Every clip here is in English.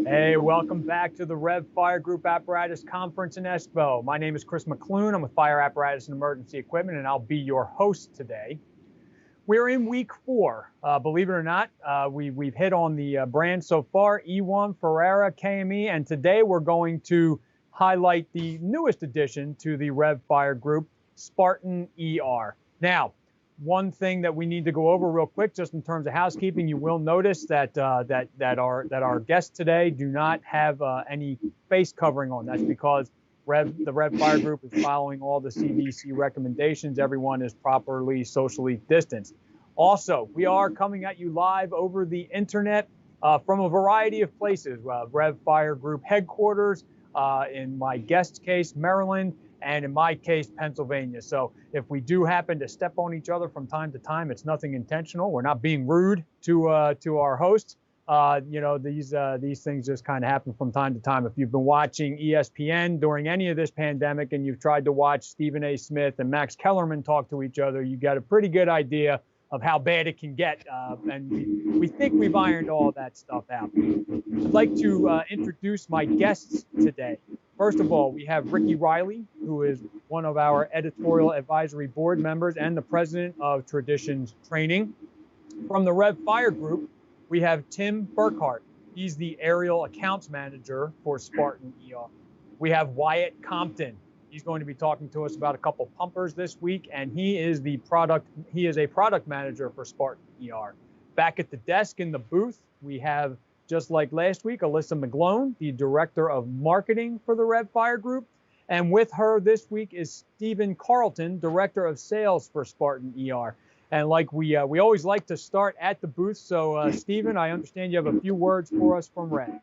Hey, welcome back to the Rev Fire Group Apparatus Conference in Espo. My name is Chris McClune. I'm with Fire Apparatus and Emergency Equipment, and I'll be your host today. We're in week 4. Believe it or not, we've hit on the brands so far, E1, Ferrera, KME, and today we're going to highlight the newest addition to the Rev Fire Group, Spartan ER. Now, one thing that we need to go over real quick, just in terms of housekeeping, you will notice that our guests today do not have any face covering on. That's because the Rev Fire Group is following all the CDC recommendations. Everyone is properly socially distanced. Also, we are coming at you live over the internet from a variety of places. Rev Fire Group headquarters, in my guest's case, Maryland, and in my case, Pennsylvania. So if we do happen to step on each other from time to time, it's nothing intentional. We're not being rude to our hosts. These things just kind of happen from time to time. If you've been watching ESPN during any of this pandemic and you've tried to watch Stephen A. Smith and Max Kellerman talk to each other, you got a pretty good idea of how bad it can get. And we think we've ironed all that stuff out. I'd like to introduce my guests today. First of all, we have Ricky Riley, who is one of our editorial advisory board members and the president of Traditions Training. From the Rev Fire Group, we have Tim Burkhart. He's the aerial accounts manager for Spartan ER. We have Wyatt Compton. He's going to be talking to us about a couple pumpers this week, and he is a product manager for Spartan ER. Back at the desk in the booth, we have, just like last week, Alyssa McGlone, the Director of Marketing for the Rev Fire Group. And with her this week is Stephen Carlton, Director of Sales for Spartan ER. And like we always like to start at the booth. So, Stephen, I understand you have a few words for us from Rev.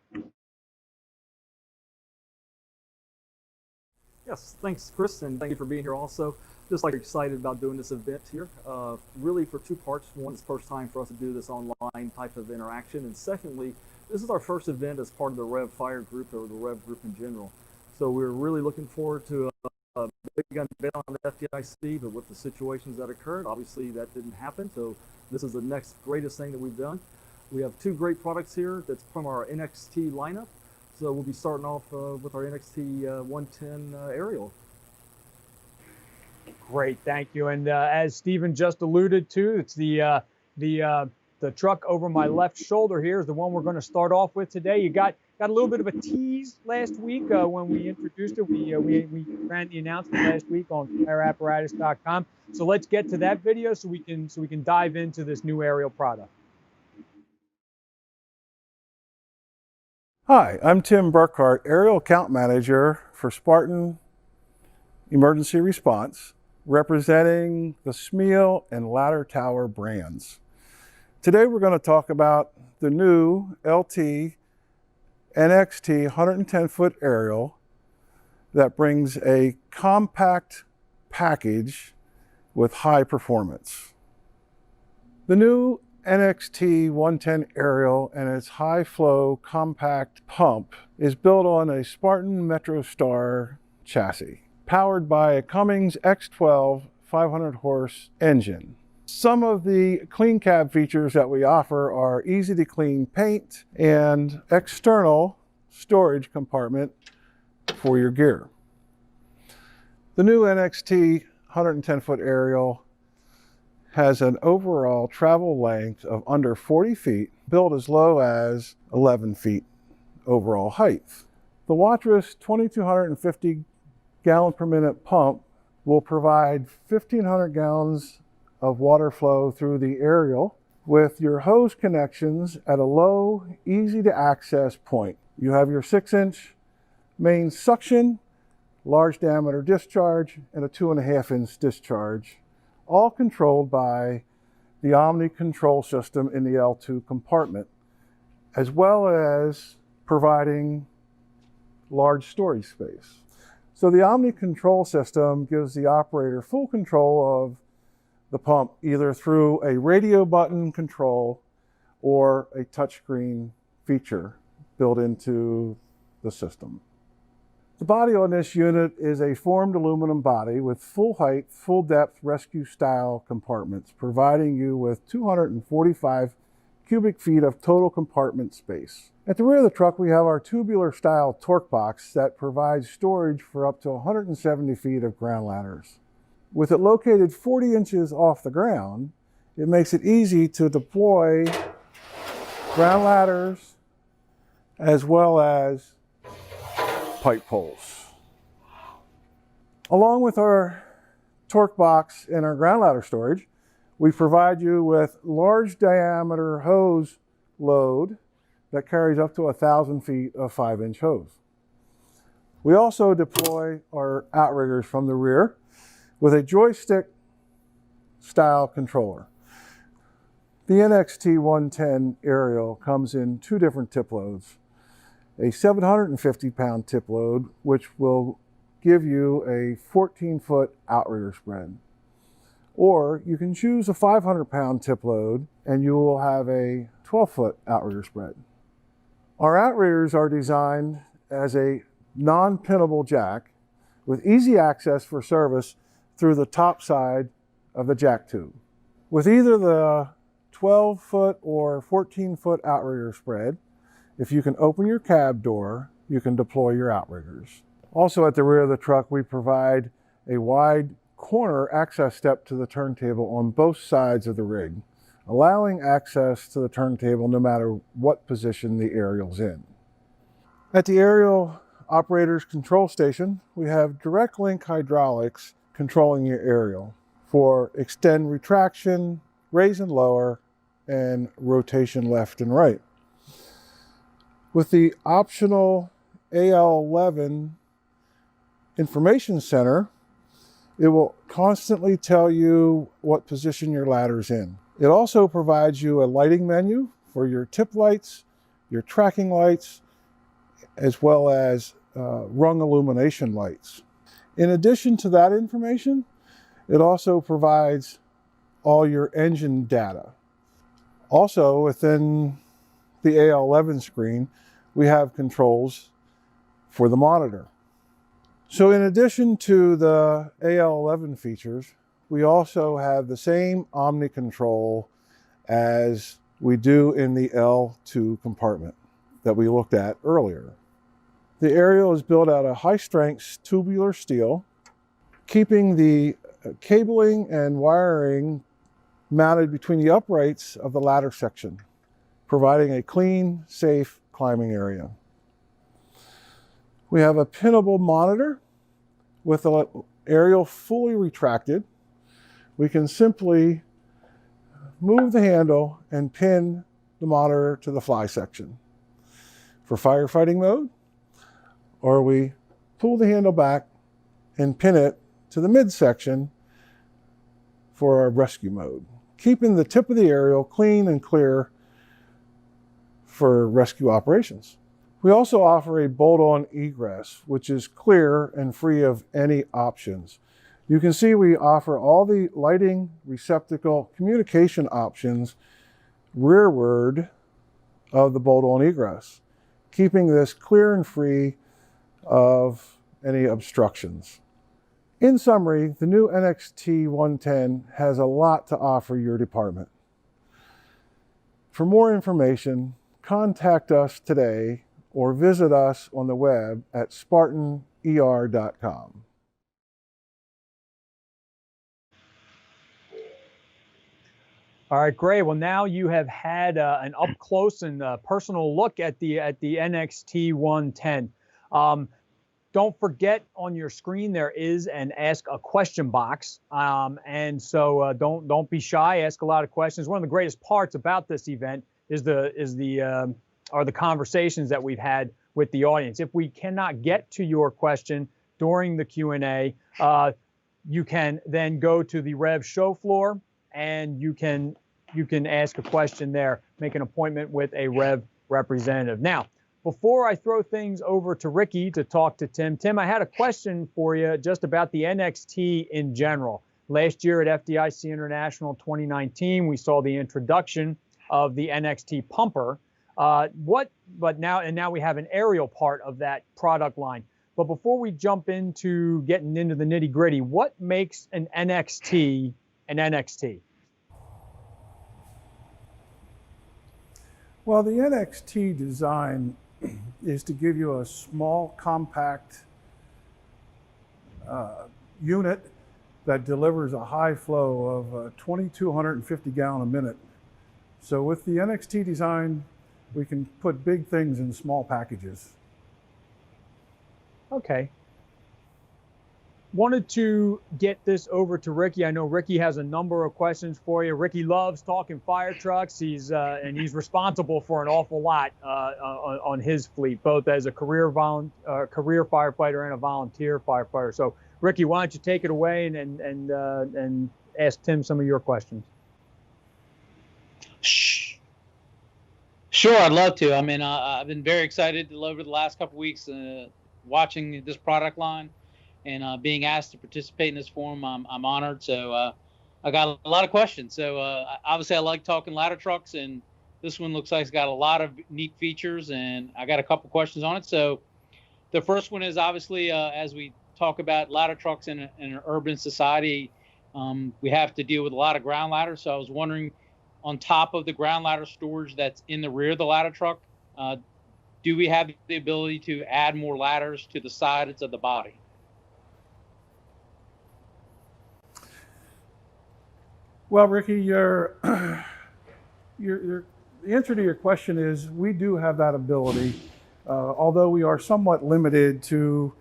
Yes, thanks, Chris, and thank you for being here also. Just like excited about doing this event here, really for two parts. One, it's the first time for us to do this online type of interaction, and secondly, this is our first event as part of the Rev Fire Group or the Rev Group in general. So we're really looking forward to a big event on the FDIC, but with the situations that occurred, obviously that didn't happen. So this is the next greatest thing that we've done. We have two great products here that's from our NXT lineup. So we'll be starting off with our NXT 110 aerial. Great, thank you. And as Stephen just alluded to, it's the truck over my left shoulder here is the one we're going to start off with today. You got a little bit of a tease last week when we introduced it. We ran the announcement last week on fireapparatus.com. So let's get to that video so we can dive into this new aerial product. Hi, I'm Tim Burkhart, Aerial Account Manager for Spartan Emergency Response, representing the Smeal and Ladder Tower brands. Today we're going to talk about the new LT NXT 110-foot aerial that brings a compact package with high performance. The new NXT 110 aerial and its high flow compact pump is built on a Spartan MetroStar chassis, powered by a Cummins X12 500 horse engine. Some of the clean cab features that we offer are easy to clean paint and external storage compartment for your gear. The new NXT 110-foot aerial has an overall travel length of under 40 feet, built as low as 11 feet overall height. The Watrous 2250 gallon per minute pump will provide 1,500 gallons of water flow through the aerial with your hose connections at a low, easy to access point. You have your 6-inch main suction, large diameter discharge, and a 2.5-inch discharge, all controlled by the Omni control system in the L2 compartment, as well as providing large storage space. So the Omni control system gives the operator full control of the pump, either through a radio button control or a touchscreen feature built into the system. The body on this unit is a formed aluminum body with full height, full depth rescue style compartments, providing you with 245 cubic feet of total compartment space. At the rear of the truck, we have our tubular style torque box that provides storage for up to 170 feet of ground ladders. With it located 40 inches off the ground, it makes it easy to deploy ground ladders as well as pipe poles. Along with our torque box and our ground ladder storage, we provide you with large diameter hose load that carries up to 1,000 feet of 5-inch hose. We also deploy our outriggers from the rear with a joystick style controller. The NXT 110 aerial comes in 2 different tip loads. A 750-pound tip load, which will give you a 14-foot outrigger spread. Or you can choose a 500-pound tip load and you will have a 12-foot outrigger spread. Our outriggers are designed as a non-pinnable jack with easy access for service through the top side of the jack tube. With either the 12-foot or 14-foot outrigger spread, if you can open your cab door, you can deploy your outriggers. Also at the rear of the truck, we provide a wide corner access step to the turntable on both sides of the rig, allowing access to the turntable no matter what position the aerial's in. At the aerial operator's control station, we have direct link hydraulics controlling your aerial for extend retraction, raise and lower, and rotation left and right. With the optional AL11 information center, it will constantly tell you what position your ladder's in. It also provides you a lighting menu for your tip lights, your tracking lights, as well as rung illumination lights. In addition to that information, it also provides all your engine data. Also, within the AL11 screen, we have controls for the monitor. So in addition to the AL11 features, we also have the same Omni control as we do in the L2 compartment that we looked at earlier. The aerial is built out of high-strength tubular steel, keeping the cabling and wiring mounted between the uprights of the ladder section, providing a clean, safe climbing area. We have a pinnable monitor with the aerial fully retracted. We can simply move the handle and pin the monitor to the fly section for firefighting mode, or we pull the handle back and pin it to the midsection for our rescue mode, keeping the tip of the aerial clean and clear for rescue operations. We also offer a bolt-on egress, which is clear and free of any options. You can see we offer all the lighting, receptacle, communication options rearward of the bolt-on egress, keeping this clear and free of any obstructions. In summary, the new NXT 110 has a lot to offer your department. For more information, contact us today or visit us on the web at spartaner.com. All right, great. Well, now you have had an up close and personal look at the NXT 110. Don't forget, on your screen there is an Ask a Question box, and so don't be shy. Ask a lot of questions. One of the greatest parts about this event is the conversations that we've had with the audience. If we cannot get to your question during the Q&A, you can then go to the Rev show floor and you can ask a question there, make an appointment with a Rev representative. Now, before I throw things over to Ricky to talk to Tim, I had a question for you just about the NXT in general. Last year at FDIC International 2019, we saw the introduction of the NXT Pumper. Now we have an aerial part of that product line. But before we jump into getting into the nitty gritty, what makes an NXT an NXT? Well, the NXT design is to give you a small, compact unit that delivers a high flow of 2,250 gallon a minute. So with the NXT design, we can put big things in small packages. Okay. Wanted to get this over to Ricky. I know Ricky has a number of questions for you. Ricky loves talking fire trucks. He's responsible for an awful lot on his fleet, both as a career firefighter and a volunteer firefighter. So, Ricky, why don't you take it away and ask Tim some of your questions? Sure, I'd love to. I mean, I've been very excited over the last couple of weeks watching this product line. And being asked to participate in this forum, I'm honored. So I got a lot of questions. So obviously, I like talking ladder trucks, and this one looks like it's got a lot of neat features, and I got a couple questions on it. So the first one is obviously, as we talk about ladder trucks in an urban society, we have to deal with a lot of ground ladders. So I was wondering, on top of the ground ladder storage that's in the rear of the ladder truck, do we have the ability to add more ladders to the sides of the body? Well, Ricky, the answer to your question is we do have that ability, although we are somewhat limited to,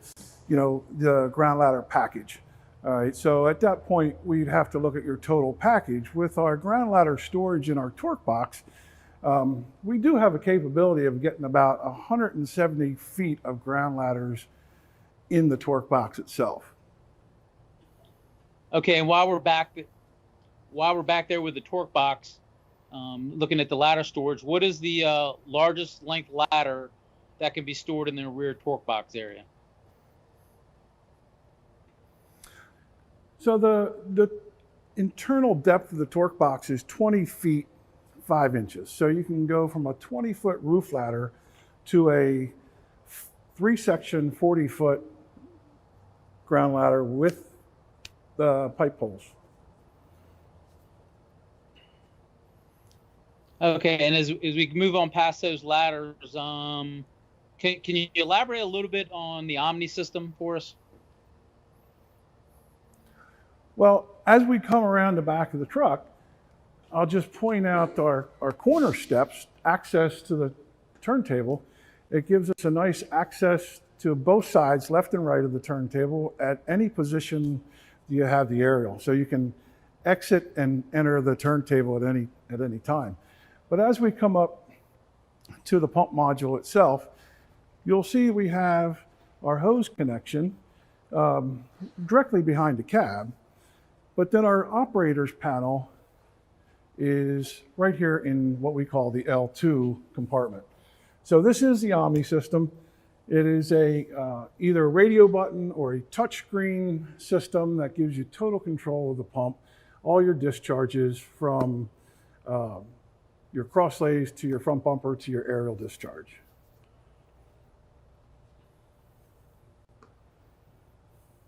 the ground ladder package. All right, so at that point, we'd have to look at your total package. With our ground ladder storage in our torque box, we do have a capability of getting about 170 feet of ground ladders in the torque box itself. Okay, and while we're back there with the torque box, looking at the ladder storage, what is the largest length ladder that can be stored in the rear torque box area? So the internal depth of the torque box is 20 feet 5 inches. So you can go from a 20-foot roof ladder to a 3-section 40-foot ground ladder with the pipe poles. Okay, and as we move on past those ladders, can you elaborate a little bit on the Omni system for us? Well, as we come around the back of the truck, I'll just point out our corner steps, access to the turntable. It gives us a nice access to both sides, left and right of the turntable, at any position you have the aerial. So you can exit and enter the turntable at any time. But as we come up to the pump module itself, you'll see we have our hose connection directly behind the cab. But then our operator's panel is right here in what we call the L2 compartment. So this is the Omni system. It is either a radio button or a touchscreen system that gives you total control of the pump, all your discharges from your cross lays to your front bumper to your aerial discharge.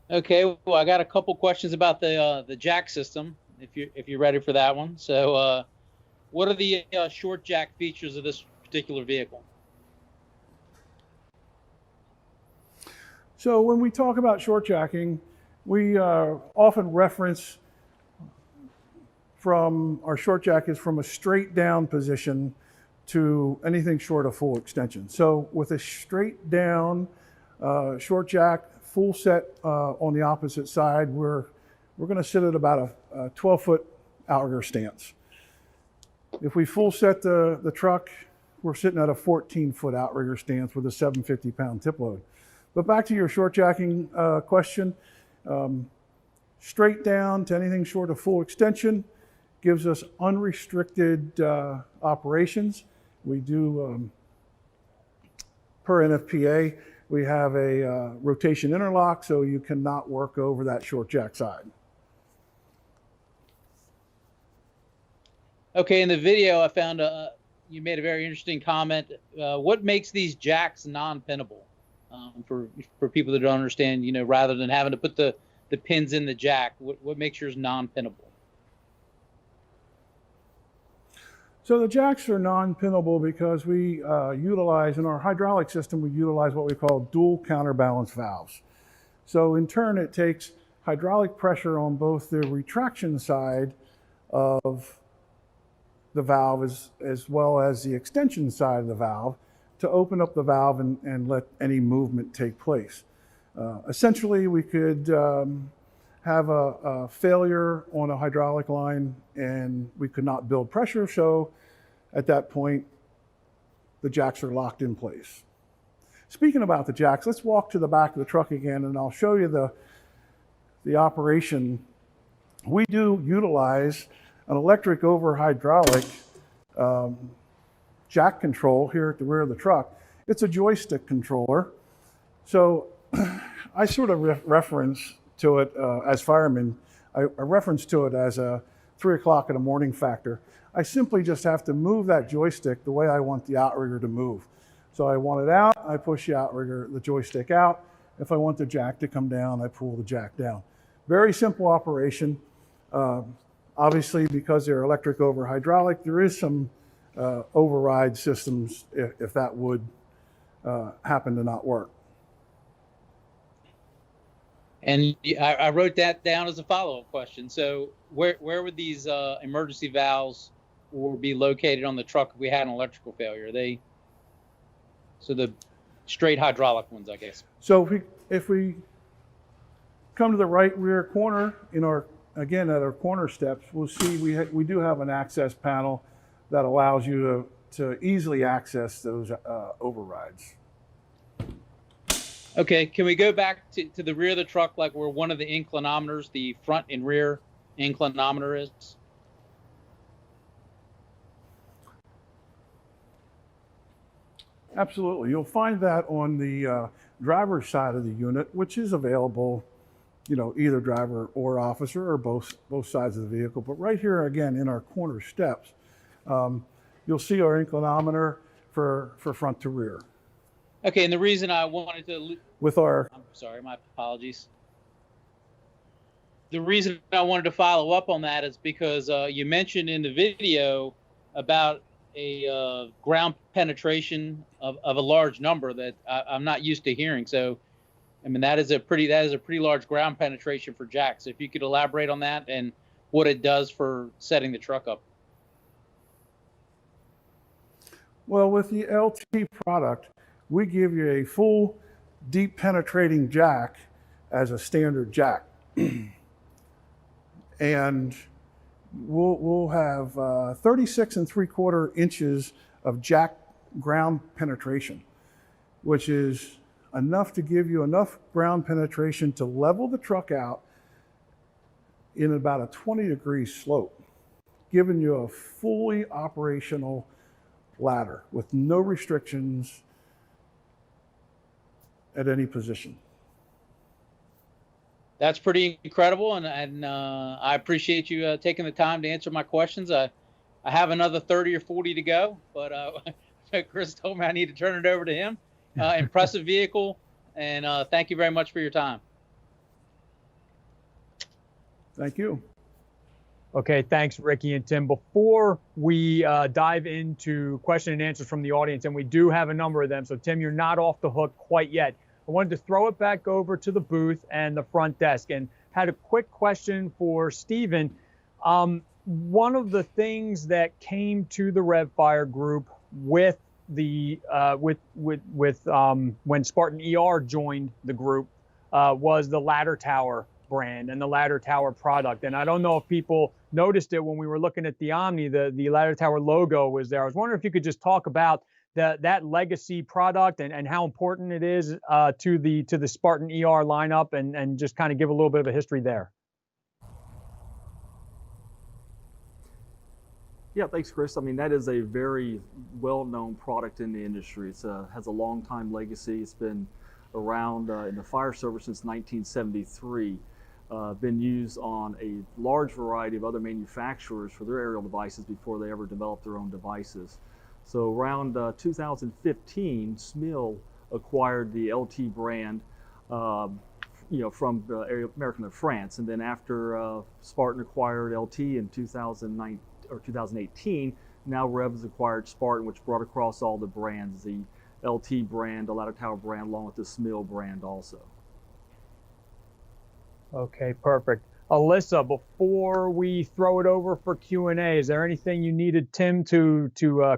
Okay, well, I got a couple questions about the jack system, if you're ready for that one. So, what are the short jack features of this particular vehicle? So when we talk about short jacking, we often reference from our short jack is from a straight down position to anything short of full extension. So with a straight down short jack, full set on the opposite side, we're going to sit at about a 12-foot outrigger stance. If we full set the truck, we're sitting at a 14-foot outrigger stance with a 750-pound tip load. But back to your short jacking question, straight down to anything short of full extension gives us unrestricted operations. We do, per NFPA, we have a rotation interlock, so you cannot work over that short jack side. Okay, in the video, I found you made a very interesting comment. What makes these jacks non-pinnable? For people that don't understand, rather than having to put the pins in the jack, what makes yours non-pinnable? So the jacks are non-pinnable because we utilize, in our hydraulic system, we utilize what we call dual counterbalance valves. So in turn, it takes hydraulic pressure on both the retraction side of the valve as well as the extension side of the valve to open up the valve and let any movement take place. Essentially, we could have a failure on a hydraulic line and we could not build pressure, so at that point, the jacks are locked in place. Speaking about the jacks, let's walk to the back of the truck again and I'll show you the operation. We do utilize an electric over hydraulic jack control here at the rear of the truck. It's a joystick controller. So I sort of reference to it as firemen, I reference to it as a 3 o'clock in the morning factor. I simply just have to move that joystick the way I want the outrigger to move. So I want it out, I push the outrigger, the joystick out. If I want the jack to come down, I pull the jack down. Very simple operation. Obviously, because they're electric over hydraulic, there is some override systems if that would happen to not work. And I wrote that down as a follow-up question. So where would these emergency valves be located on the truck if we had an electrical failure? So the straight hydraulic ones, I guess. So if we come to the right rear corner, again at our corner steps, we'll see we do have an access panel that allows you to easily access those overrides. Okay, can we go back to the rear of the truck, like where one of the inclinometers, the front and rear inclinometer is? Absolutely. You'll find that on the driver's side of the unit, which is available, either driver or officer or both sides of the vehicle. But right here, again, in our corner steps, you'll see our inclinometer for front to rear. Okay, and the reason I wanted to... I'm sorry, my apologies. The reason I wanted to follow up on that is because you mentioned in the video about a ground penetration of a large number that I'm not used to hearing. So, I mean, that is a pretty large ground penetration for jacks. If you could elaborate on that and what it does for setting the truck up. Well, with the LT product, we give you a full deep penetrating jack as a standard jack. And we'll have 36 3/4 inches of jack ground penetration, which is enough to give you enough ground penetration to level the truck out in about a 20-degree slope, giving you a fully operational ladder with no restrictions at any position. That's pretty incredible, and I appreciate you taking the time to answer my questions. I have another 30 or 40 to go, but Chris told me I need to turn it over to him. Impressive vehicle, and thank you very much for your time. Thank you. Okay, thanks, Ricky and Tim. Before we dive into question and answers from the audience, and we do have a number of them, so Tim, you're not off the hook quite yet. I wanted to throw it back over to the booth and the front desk and had a quick question for Stephen. One of the things that came to the RevFire group with the when Spartan ER joined the group was the ladder tower brand and the ladder tower product. And I don't know if people noticed it when we were looking at the Omni, the ladder tower logo was there. I was wondering if you could just talk about that legacy product and how important it is to the Spartan ER lineup and just kind of give a little bit of a history there. Yeah, thanks, Chris. I mean, that is a very well-known product in the industry. It has a long-time legacy. It's been around in the fire service since 1973. Been used on a large variety of other manufacturers for their aerial devices before they ever developed their own devices. So around 2015, SMIL acquired the LT brand, from American of France, and then after Spartan acquired LT in 2018, Now Rev has acquired Spartan, which brought across all the brands, the LT brand, the ladder tower brand, along with the Smil brand also. Okay, perfect. Alyssa, before we throw it over for Q&A, is there anything you needed Tim to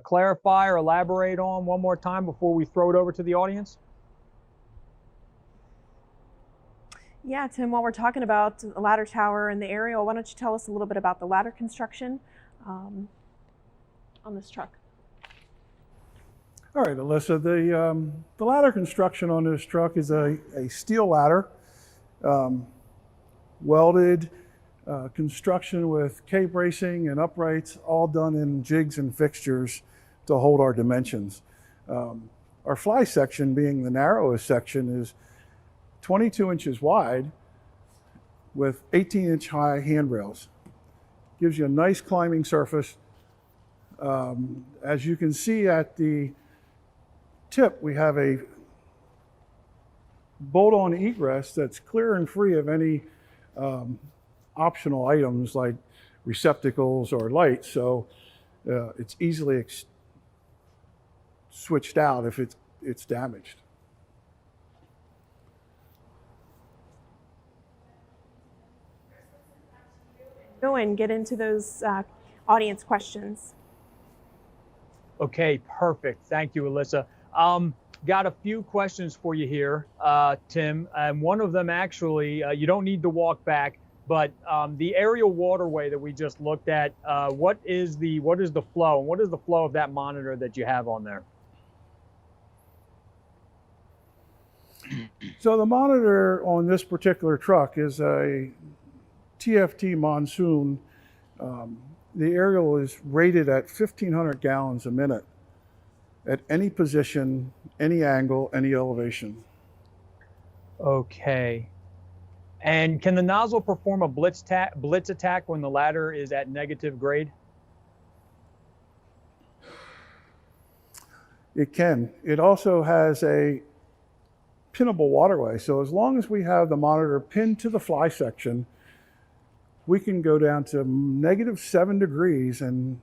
clarify or elaborate on one more time before we throw it over to the audience? Yeah, Tim, while we're talking about the ladder tower and the aerial, why don't you tell us a little bit about the ladder construction on this truck? All right, Alyssa, the ladder construction on this truck is a steel ladder, welded construction with K-bracing and uprights, all done in jigs and fixtures to hold our dimensions. Our fly section, being the narrowest section, is 22 inches wide with 18-inch high handrails. Gives you a nice climbing surface. As you can see at the tip, we have a bolt-on egress that's clear and free of any optional items like receptacles or lights, so it's easily switched out if it's damaged. Go and get into those audience questions. Okay, perfect. Thank you, Alyssa. Got a few questions for you here, Tim, and one of them actually, you don't need to walk back, but the aerial waterway that we just looked at, what is the flow, and what is the flow of that monitor that you have on there? So the monitor on this particular truck is a TFT Monsoon. The aerial is rated at 1,500 gallons a minute at any position, any angle, any elevation. Okay. And can the nozzle perform a blitz attack when the ladder is at negative grade? It can. It also has a pinnable waterway. So as long as we have the monitor pinned to the fly section, we can go down to -7 degrees and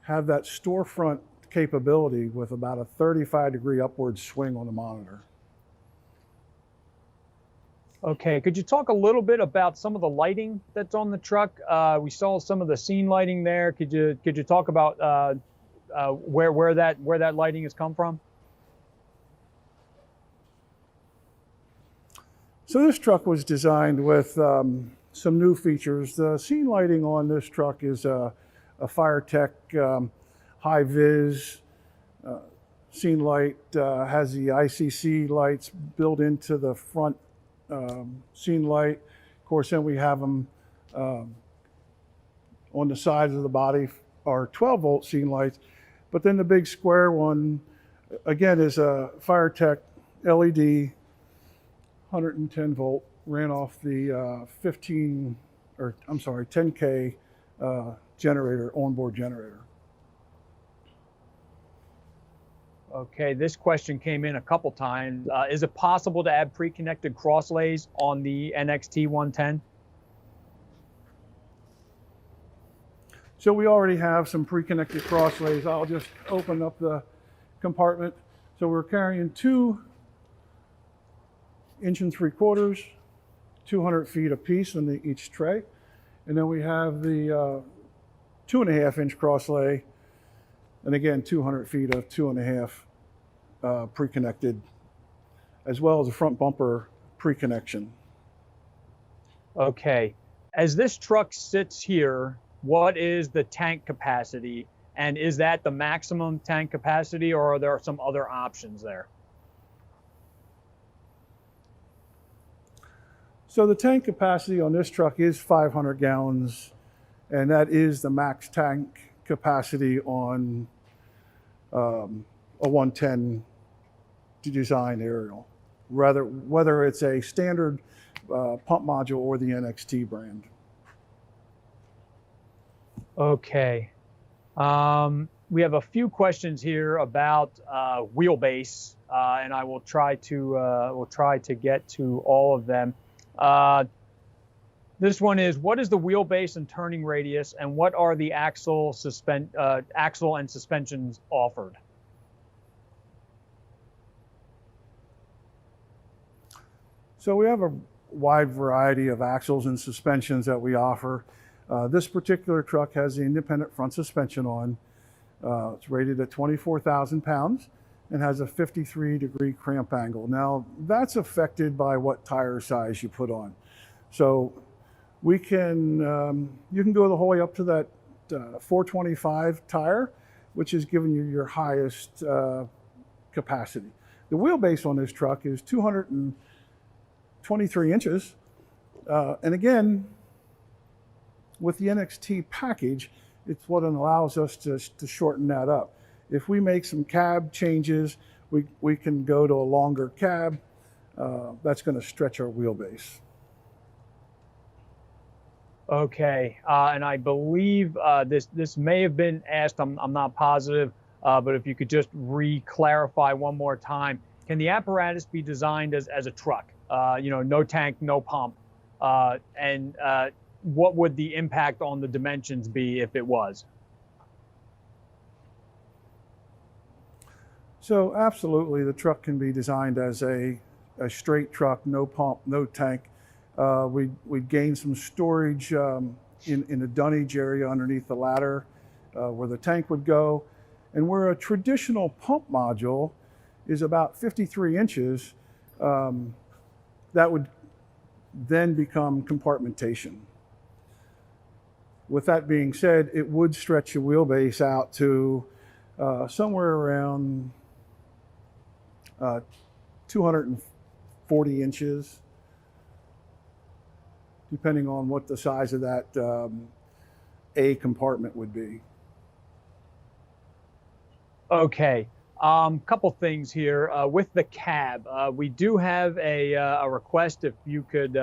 have that storefront capability with about a 35-degree upward swing on the monitor. Okay, could you talk a little bit about some of the lighting that's on the truck? We saw some of the scene lighting there. Could you talk about where that lighting has come from? So this truck was designed with some new features. The scene lighting on this truck is a FireTech high vis scene light, has the ICC lights built into the front scene light. Of course, then we have them on the sides of the body are 12-volt scene lights. But then the big square one, again, is a FireTech LED, 110 volt, ran off the 10K generator, onboard generator. Okay, this question came in a couple times. Is it possible to add pre-connected crosslays on the NXT 110? So we already have some pre-connected crosslays. I'll just open up the compartment. So we're carrying 2 1 3/4, 200 feet apiece in each tray. And then we have the 2.5-inch crosslay, and again, 200 feet of 2.5 pre-connected, as well as a front bumper pre-connection. Okay, as this truck sits here, what is the tank capacity? And is that the maximum tank capacity, or are there some other options there? So the tank capacity on this truck is 500 gallons, and that is the max tank capacity on a 110 design aerial, whether it's a standard pump module or the NXT brand. Okay. We have a few questions here about wheelbase, and I will try to get to all of them. This one is, what is the wheelbase and turning radius, and what are the axle and suspensions offered? So we have a wide variety of axles and suspensions that we offer. This particular truck has the independent front suspension on. It's rated at 24,000 pounds and has a 53-degree cramp angle. Now, that's affected by what tire size you put on. So we can, you can go the whole way up to that 425 tire, which is giving you your highest capacity. The wheelbase on this truck is 223 inches. And again, with the NXT package, it's what allows us to shorten that up. If we make some cab changes, we can go to a longer cab. That's going to stretch our wheelbase. Okay, and I believe this may have been asked, I'm not positive, but if you could just re-clarify one more time. Can the apparatus be designed as a truck? You know, no tank, no pump, and what would the impact on the dimensions be if it was? So absolutely, the truck can be designed as a straight truck, no pump, no tank. We'd gain some storage in the dunnage area underneath the ladder where the tank would go. And where a traditional pump module is about 53 inches, that would then become compartmentation. With that being said, it would stretch your wheelbase out to somewhere around 240 inches, depending on what the size of that A compartment would be. Okay, couple things here with the cab. We do have a request if you could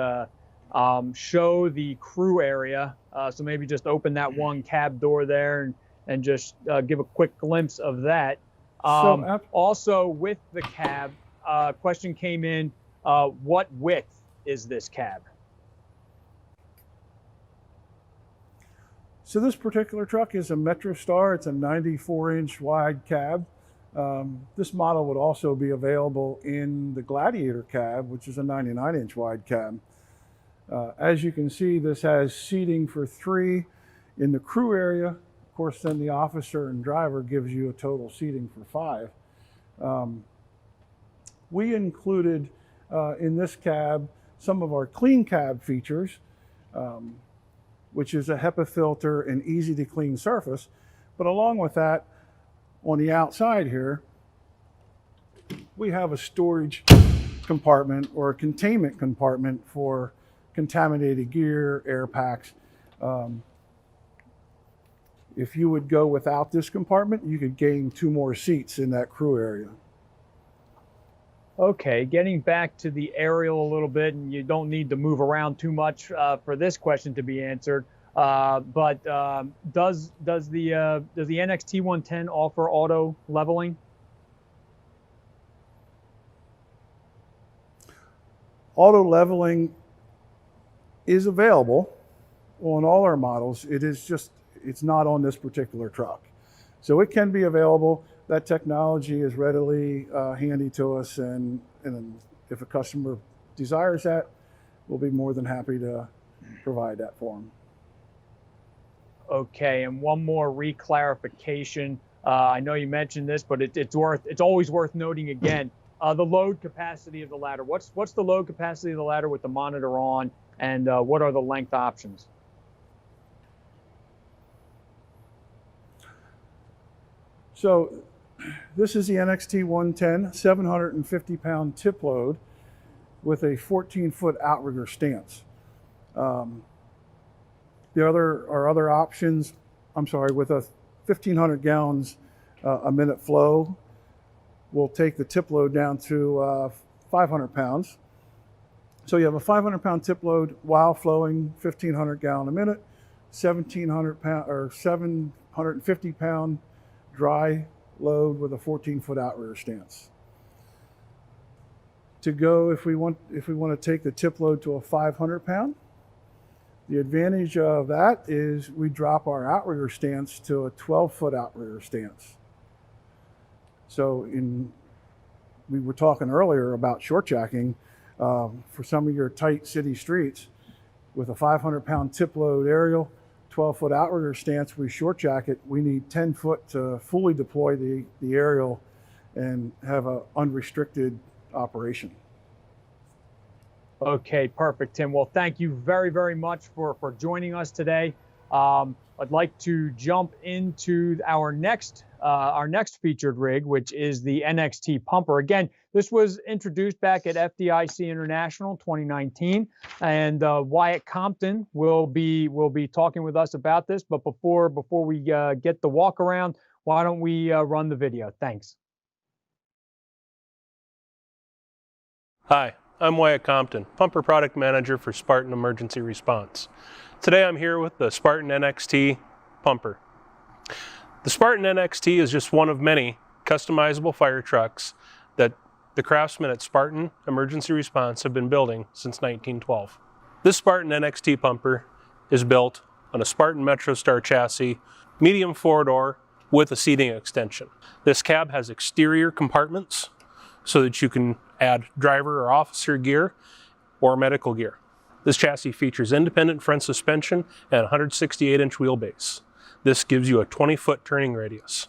show the crew area. So maybe just open that one cab door there and just give a quick glimpse of that. Also with the cab, question came in, what width is this cab? So this particular truck is a MetroStar. It's a 94-inch wide cab. This model would also be available in the Gladiator cab, which is a 99-inch wide cab. As you can see, this has seating for 3 in the crew area. Of course, then the officer and driver gives you a total seating for 5. We included in this cab some of our clean cab features, which is a HEPA filter and easy to clean surface. But along with that, on the outside here, we have a storage compartment or a containment compartment for contaminated gear, air packs. If you would go without this compartment, you could gain 2 more seats in that crew area. Okay, getting back to the aerial a little bit, and you don't need to move around too much for this question to be answered. But does the NXT 110 offer auto leveling? Auto leveling is available on all our models. It's not on this particular truck. So it can be available. That technology is readily handy to us, and if a customer desires that, we'll be more than happy to provide that for them. Okay, and one more re-clarification. I know you mentioned this, but it's always worth noting again. The load capacity of the ladder. What's the load capacity of the ladder with the monitor on, and what are the length options? So this is the NXT 110, 750-pound tip load with a 14-foot outrigger stance. Our other options, with a 1,500 gallons a minute flow, we'll take the tip load down to 500 pounds. So you have a 500-pound tip load while flowing 1,500 gallon a minute, 1,700 pound or 750-pound dry load with a 14-foot outrigger stance. To go, if we want to take the tip load to a 500 pound, The advantage of that is we drop our outrigger stance to a 12-foot outrigger stance. So we were talking earlier about short jacking. For some of your tight city streets, with a 500-pound tip load aerial, 12-foot outrigger stance, we short jack it. We need 10 foot to fully deploy the aerial and have an unrestricted operation. Okay, perfect, Tim. Well, thank you very, very much for joining us today. I'd like to jump into our next featured rig, which is the NXT Pumper. Again, this was introduced back at FDIC International 2019, and Wyatt Compton will be talking with us about this. But before we get the walk around, why don't we run the video? Thanks. Hi, I'm Wyatt Compton, Pumper Product Manager for Spartan Emergency Response. Today I'm here with the Spartan NXT Pumper. The Spartan NXT is just one of many customizable fire trucks that the craftsmen at Spartan Emergency Response have been building since 1912. This Spartan NXT Pumper is built on a Spartan MetroStar chassis, medium 4-door with a seating extension. This cab has exterior compartments so that you can add driver or officer gear or medical gear. This chassis features independent front suspension and a 168-inch wheelbase. This gives you a 20-foot turning radius.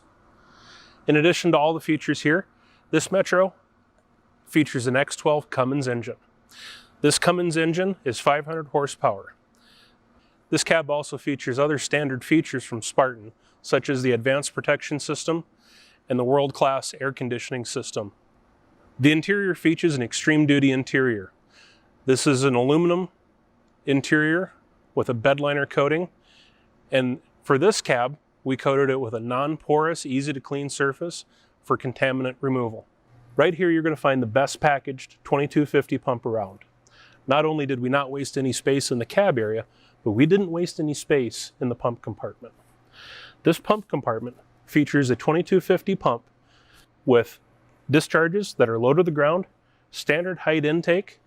In addition to all the features here, this Metro features an X12 Cummins engine. This Cummins engine is 500 horsepower. This cab also features other standard features from Spartan, such as the advanced protection system and the world-class air conditioning system. The interior features an extreme duty interior. This is an aluminum interior with a bed liner coating, and for this cab we coated it with a non-porous, easy to clean surface for contaminant removal. Right here you're going to find the best packaged 2250 pump around. Not only did we not waste any space in the cab area, but we didn't waste any space in the pump compartment. This pump compartment features a 2250 pump with discharges that are low to the ground, standard height intake.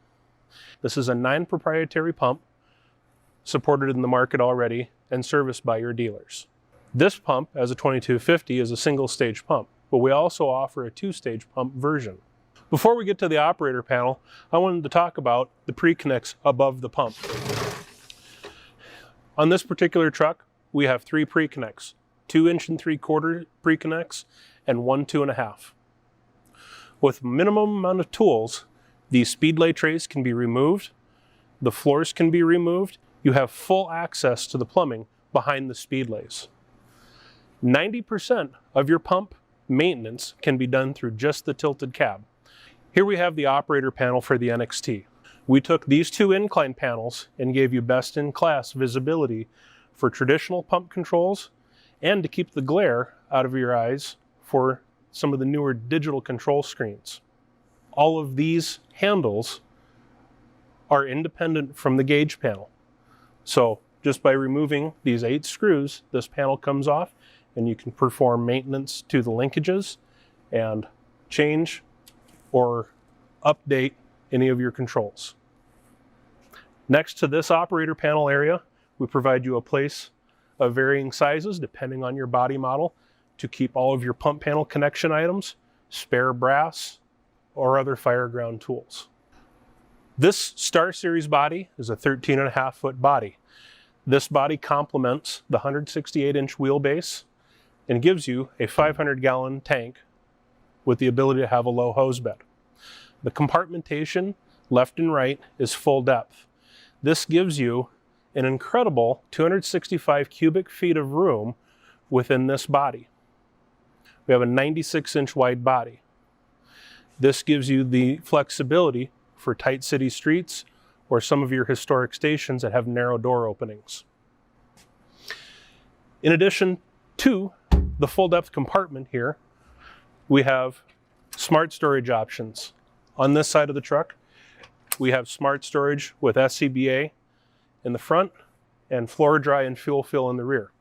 This is a non-proprietary pump supported in the market already and serviced by your dealers. This pump, as a 2250, is a single stage pump, but we also offer a 2-stage pump version. Before we get to the operator panel, I wanted to talk about the pre-connects above the pump. On this particular truck, we have 3 pre-connects, 2 3/4 pre-connects and 1 2.5. With minimum amount of tools, these speed lay trays can be removed, the floors can be removed, you have full access to the plumbing behind the speed lays. 90% of your pump maintenance can be done through just the tilted cab. Here we have the operator panel for the NXT. We took these 2 incline panels and gave you best-in-class visibility for traditional pump controls and to keep the glare out of your eyes for some of the newer digital control screens. All of these handles are independent from the gauge panel. So just by removing these 8 screws, this panel comes off and you can perform maintenance to the linkages and change or update any of your controls. Next to this operator panel area, we provide you a place of varying sizes depending on your body model to keep all of your pump panel connection items, spare brass, or other fire ground tools. This Star Series body is a 13.5 foot body. This body complements the 168-inch wheelbase and gives you a 500-gallon tank with the ability to have a low hose bed. The compartmentation left and right is full depth. This gives you an incredible 265 cubic feet of room within this body. We have a 96-inch wide body. This gives you the flexibility for tight city streets or some of your historic stations that have narrow door openings. In addition to the full depth compartment here, we have smart storage options. On this side of the truck, we have smart storage with SCBA in the front and floor dry and fuel fill in the rear.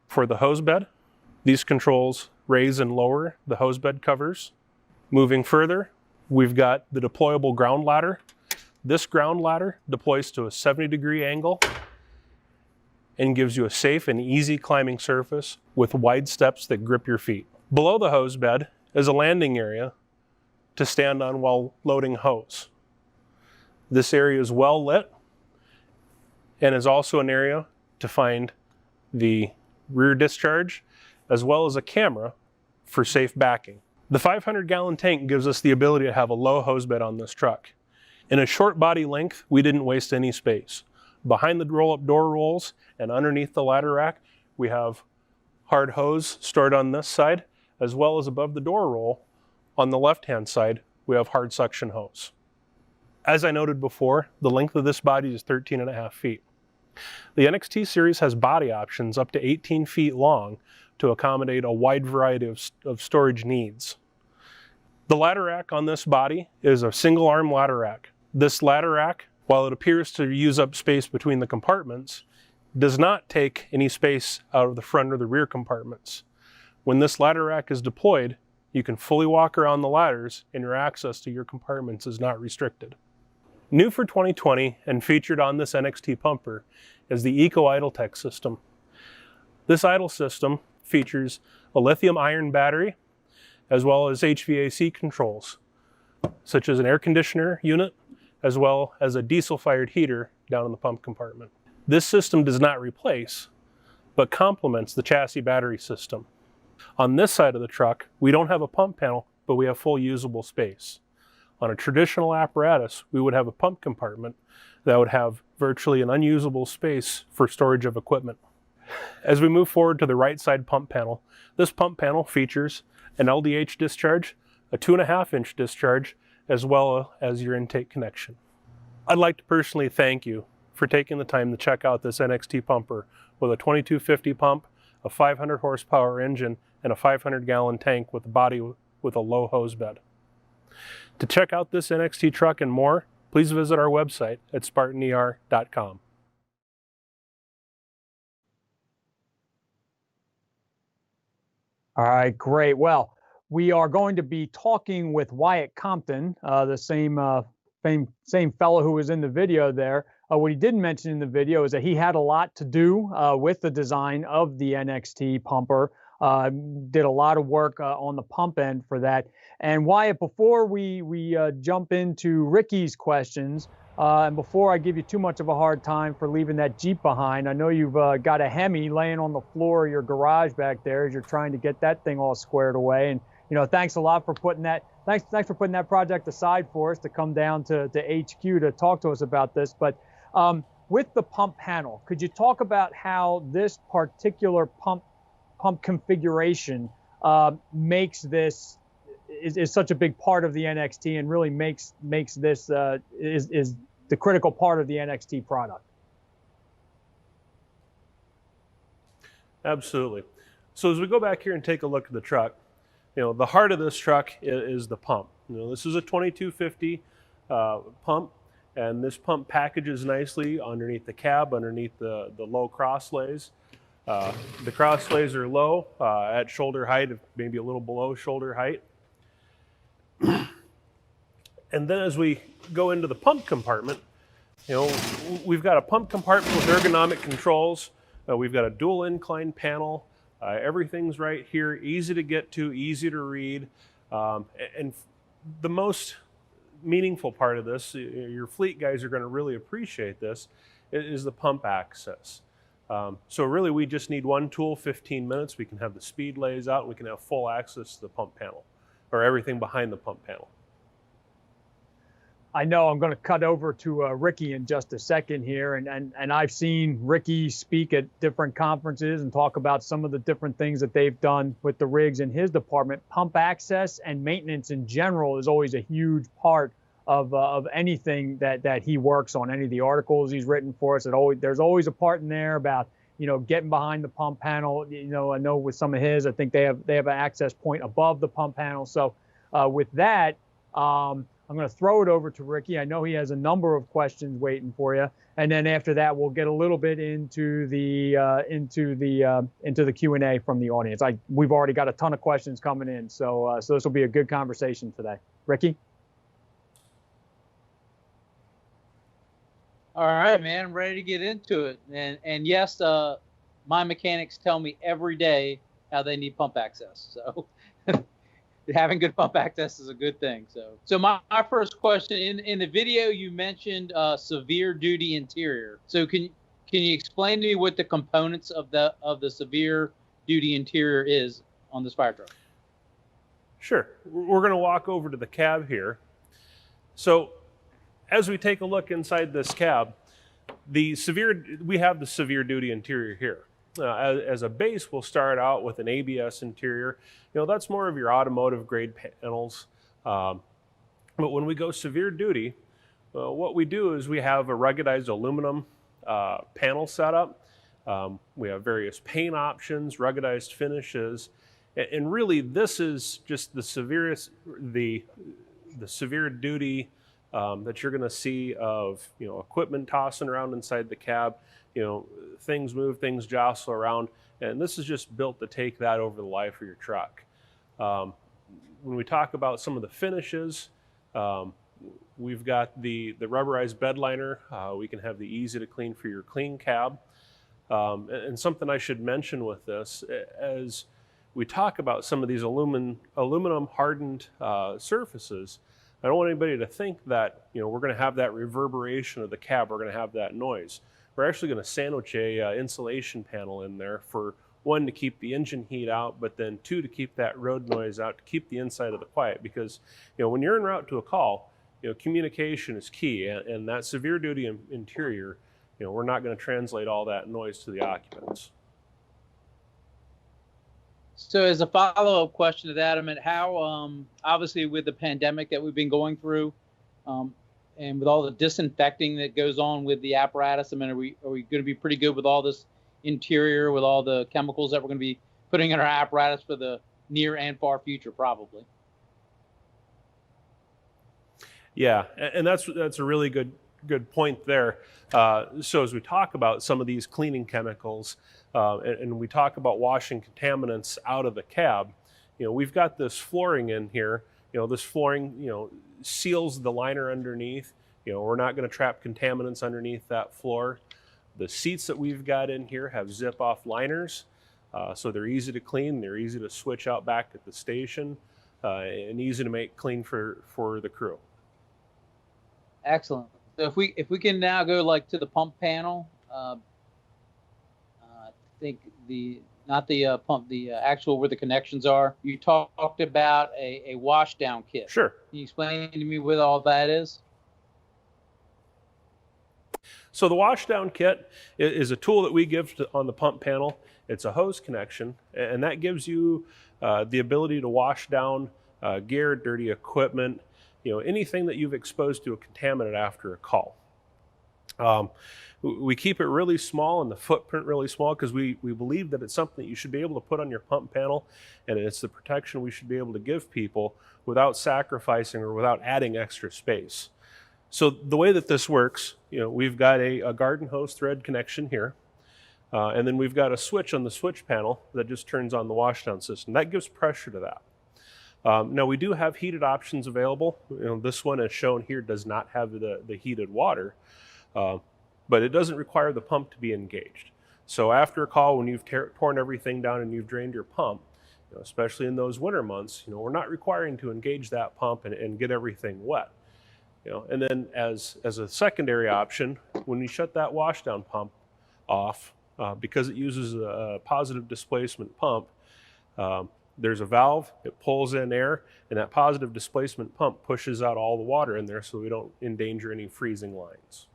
For the hose bed, these controls raise and lower the hose bed covers. Moving further, we've got the deployable ground ladder. This ground ladder deploys to a 70-degree angle and gives you a safe and easy climbing surface with wide steps that grip your feet. Below the hose bed is a landing area to stand on while loading hose. This area is well lit and is also an area to find the rear discharge as well as a camera for safe backing. The 500-gallon tank gives us the ability to have a low hose bed on this truck. In a short body length, we didn't waste any space. Behind the roll-up door rolls and underneath the ladder rack, we have hard hose stored on this side, as well as above the door roll on the left-hand side, we have hard suction hose. As I noted before, the length of this body is 13.5 feet. The NXT series has body options up to 18 feet long to accommodate a wide variety of storage needs. The ladder rack on this body is a single arm ladder rack. This ladder rack, while it appears to use up space between the compartments, does not take any space out of the front or the rear compartments. When this ladder rack is deployed, you can fully walk around the ladders and your access to your compartments is not restricted. New for 2020 and featured on this NXT pumper is the Eco Idle Tech system. This idle system features a lithium iron battery as well as HVAC controls, such as an air conditioner unit as well as a diesel-fired heater down in the pump compartment. This system does not replace, but complements the chassis battery system. On this side of the truck, we don't have a pump panel, but we have full usable space. On a traditional apparatus, we would have a pump compartment that would have virtually an unusable space for storage of equipment. As we move forward to the right side pump panel, this pump panel features an LDH discharge, a 2.5-inch discharge, as well as your intake connection. I'd like to personally thank you for taking the time to check out this NXT pumper with a 2250 pump, a 500 horsepower engine, and a 500-gallon tank with a body with a low hose bed. To check out this NXT truck and more, please visit our website at spartaner.com. All right, great. Well, we are going to be talking with Wyatt Compton, the same fellow who was in the video there. What he didn't mention in the video is that he had a lot to do with the design of the NXT pumper, did a lot of work on the pump end for that. And Wyatt, before we jump into Ricky's questions, and before I give you too much of a hard time for leaving that Jeep behind, I know you've got a Hemi laying on the floor of your garage back there as you're trying to get that thing all squared away. And thanks a lot for putting that. Thanks for putting that project aside for us to come down to HQ to talk to us about this. But with the pump panel, could you talk about how this particular pump configuration makes this is such a big part of the NXT and really makes this is the critical part of the NXT product? Absolutely. So as we go back here and take a look at the truck, the heart of this truck is the pump. This is a 2250 pump, and this pump packages nicely underneath the cab, underneath the low crosslays. The crosslays are low at shoulder height, maybe a little below shoulder height. And then as we go into the pump compartment, we've got a pump compartment with ergonomic controls. We've got a dual incline panel. Everything's right here, easy to get to, easy to read. And the most meaningful part of this, your fleet guys are going to really appreciate this, is the pump access. So really we just need one tool, 15 minutes. We can have the speed lays out, and we can have full access to the pump panel, or everything behind the pump panel. I know I'm going to cut over to Ricky in just a second here, and I've seen Ricky speak at different conferences and talk about some of the different things that they've done with the rigs in his department. Pump access and maintenance in general is always a huge part of anything that he works on. Any of the articles he's written for us, there's always a part in there about getting behind the pump panel. I know with some of his, I think they have an access point above the pump panel. So with that, I'm going to throw it over to Ricky. I know he has a number of questions waiting for you, and then after that, we'll get a little bit into the Q&A from the audience. We've already got a ton of questions coming in, so this will be a good conversation today. Ricky. All right, man, I'm ready to get into it. And yes, my mechanics tell me every day how they need pump access. So having good pump access is a good thing. So my first question, in the video you mentioned severe duty interior. So can you explain to me what the components of the severe duty interior is on this fire truck? Sure. We're going to walk over to the cab here. So as we take a look inside this cab, we have the severe duty interior here. As a base, we'll start out with an ABS interior. That's more of your automotive grade panels. But when we go severe duty, what we do is we have a ruggedized aluminum panel setup. We have various paint options, ruggedized finishes, and really this is just the severe duty that you're going to see of equipment tossing around inside the cab. Things move, things jostle around, and this is just built to take that over the life of your truck. When we talk about some of the finishes, we've got the rubberized bed liner. We can have the easy to clean for your clean cab. And something I should mention with this, as we talk about some of these aluminum hardened surfaces, I don't want anybody to think that we're going to have that reverberation of the cab, we're going to have that noise. We're actually going to sandwich a insulation panel in there for, one, to keep the engine heat out, but then two, to keep that road noise out, to keep the inside of the quiet. Because when you're en route to a call, communication is key, and that severe duty interior, we're not going to translate all that noise to the occupants. So as a follow-up question to that, I mean, how, obviously with the pandemic that we've been going through, and with all the disinfecting that goes on with the apparatus, I mean, are we going to be pretty good with all this interior, with all the chemicals that we're going to be putting in our apparatus for the near and far future, probably? Yeah, and that's a really good point there. So as we talk about some of these cleaning chemicals, and we talk about washing contaminants out of the cab, we've got this flooring in here. This flooring, seals the liner underneath. We're not going to trap contaminants underneath that floor. The seats that we've got in here have zip-off liners, so they're easy to clean. They're easy to switch out back at the station, and easy to make clean for the crew. Excellent. So if we can now go to the pump panel, I think not the pump, the actual where the connections are. You talked about a wash down kit. Sure. Can you explain to me what all that is? So the wash down kit is a tool that we give on the pump panel. It's a hose connection, and that gives you the ability to wash down gear, dirty equipment, anything that you've exposed to a contaminant after a call. We keep it really small and the footprint really small because we believe that it's something that you should be able to put on your pump panel, and it's the protection we should be able to give people without sacrificing or without adding extra space. So the way that this works, we've got a garden hose thread connection here, and then we've got a switch on the switch panel that just turns on the washdown system. That gives pressure to that. Now we do have heated options available. This one, as shown here, does not have the heated water, but it doesn't require the pump to be engaged. So after a call, when you've torn everything down and you've drained your pump, especially in those winter months, we're not requiring to engage that pump and get everything wet. And then as a secondary option, when you shut that washdown pump off, because it uses a positive displacement pump, there's a valve, it pulls in air, and that positive displacement pump pushes out all the water in there so we don't endanger any freezing lines.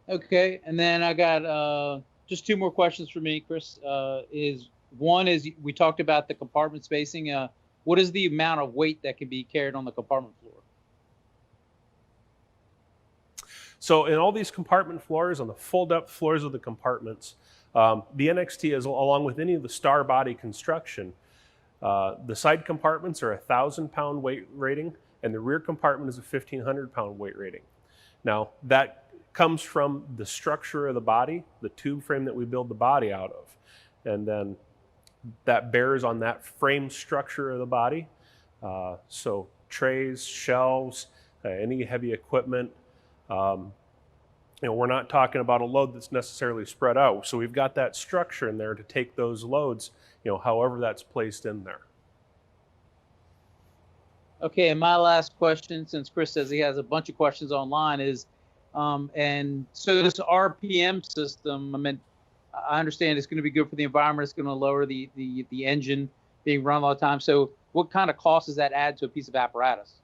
Okay, and then I got just two more questions for me, Chris. One is we talked about the compartment spacing. What is the amount of weight that can be carried on the compartment floor? So in all these compartment floors, on the full depth floors of the compartments, the NXT is, along with any of the star body construction, the side compartments are a 1,000-pound weight rating, and the rear compartment is a 1,500-pound weight rating. Now that comes from the structure of the body, the tube frame that we build the body out of, and then that bears on that frame structure of the body. So trays, shelves, any heavy equipment, We're not talking about a load that's necessarily spread out. So we've got that structure in there to take those loads, however that's placed in there. Okay, and my last question, since Chris says he has a bunch of questions online, is, and so this RPM system, I mean, I understand it's going to be good for the environment. It's going to lower the engine being run all the time. So what kind of cost does that add to a piece of apparatus?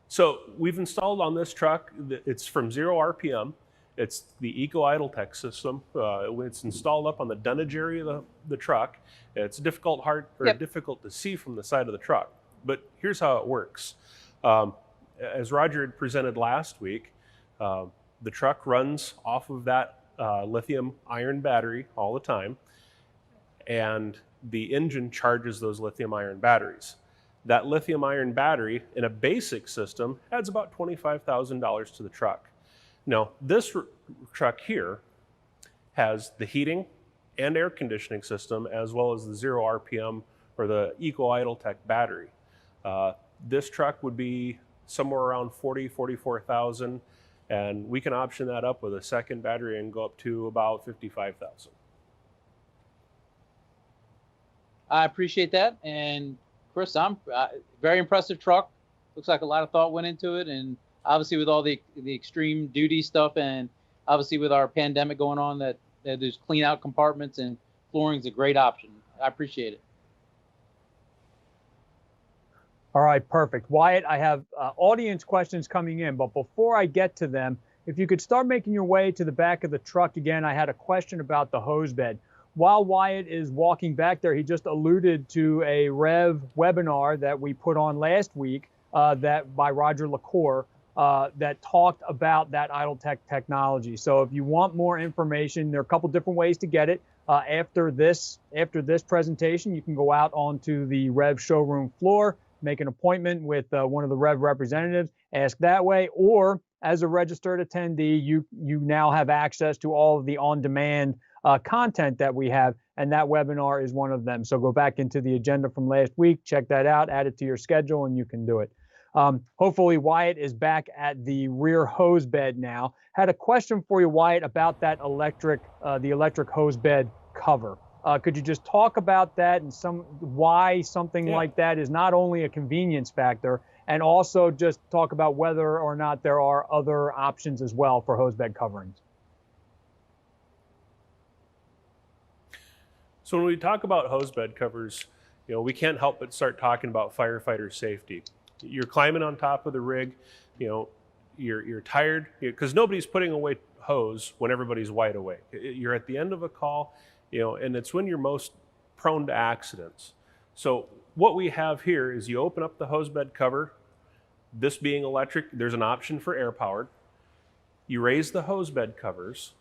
So we've installed on this truck, it's from 0 RPM. It's the Eco Idle Tech system. It's installed up on the dunnage area of the truck. It's difficult to see from the side of the truck. But here's how it works. As Roger had presented last week, the truck runs off of that lithium iron battery all the time, and the engine charges those lithium iron batteries. That lithium iron battery in a basic system adds about $25,000 to the truck. Now, this truck here has the heating and air conditioning system, as well as the 0 RPM or the Eco Idle Tech battery. This truck would be somewhere around $44,000, and we can option that up with a second battery and go up to about $55,000. I appreciate that, and Chris, I'm very impressive truck. Looks like a lot of thought went into it, and obviously with all the extreme duty stuff, and obviously with our pandemic going on, that there's clean out compartments and flooring is a great option. I appreciate it. All right, perfect. Wyatt, I have audience questions coming in, but before I get to them, if you could start making your way to the back of the truck again, I had a question about the hose bed. While Wyatt is walking back there, he just alluded to a Rev webinar that we put on last week that by Roger LaCour that talked about that idle tech technology. So if you want more information, there are a couple different ways to get it. After this presentation, you can go out onto the Rev showroom floor, make an appointment with one of the Rev representatives, ask that way, or as a registered attendee, you now have access to all of the on-demand content that we have, and that webinar is one of them. So go back into the agenda from last week, check that out, add it to your schedule, and you can do it. Hopefully Wyatt is back at the rear hose bed now. Had a question for you, Wyatt, about that the electric hose bed cover. Could you just talk about that and why something like that is not only a convenience factor, and also just talk about whether or not there are other options as well for hose bed coverings? So when we talk about hose bed covers, we can't help but start talking about firefighter safety. You're climbing on top of the rig, you're tired, because nobody's putting away hose when everybody's wide awake. You're at the end of a call, and it's when you're most prone to accidents. So what we have here is you open up the hose bed cover. This being electric, there's an option for air powered. You raise the hose bed covers,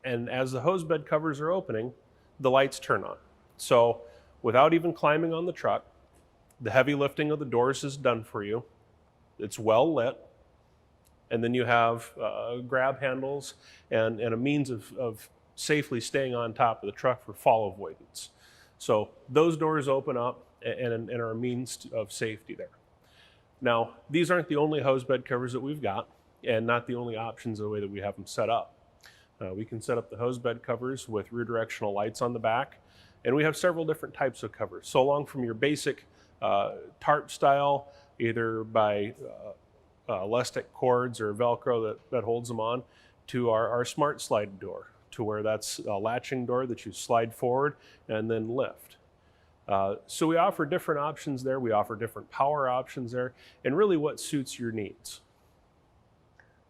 and as the hose bed covers are opening, the lights turn on. So without even climbing on the truck, the heavy lifting of the doors is done for you. It's well lit. And then you have grab handles and a means of safely staying on top of the truck for fall avoidance. So those doors open up and are a means of safety there. Now, these aren't the only hose bed covers that we've got, and not the only options the way that we have them set up. We can set up the hose bed covers with rear directional lights on the back, and we have several different types of covers. So along from your basic tarp style, either by elastic cords or Velcro that holds them on, to our smart slide door, to where that's a latching door that you slide forward and then lift. So we offer different options there. We offer different power options there, and really what suits your needs.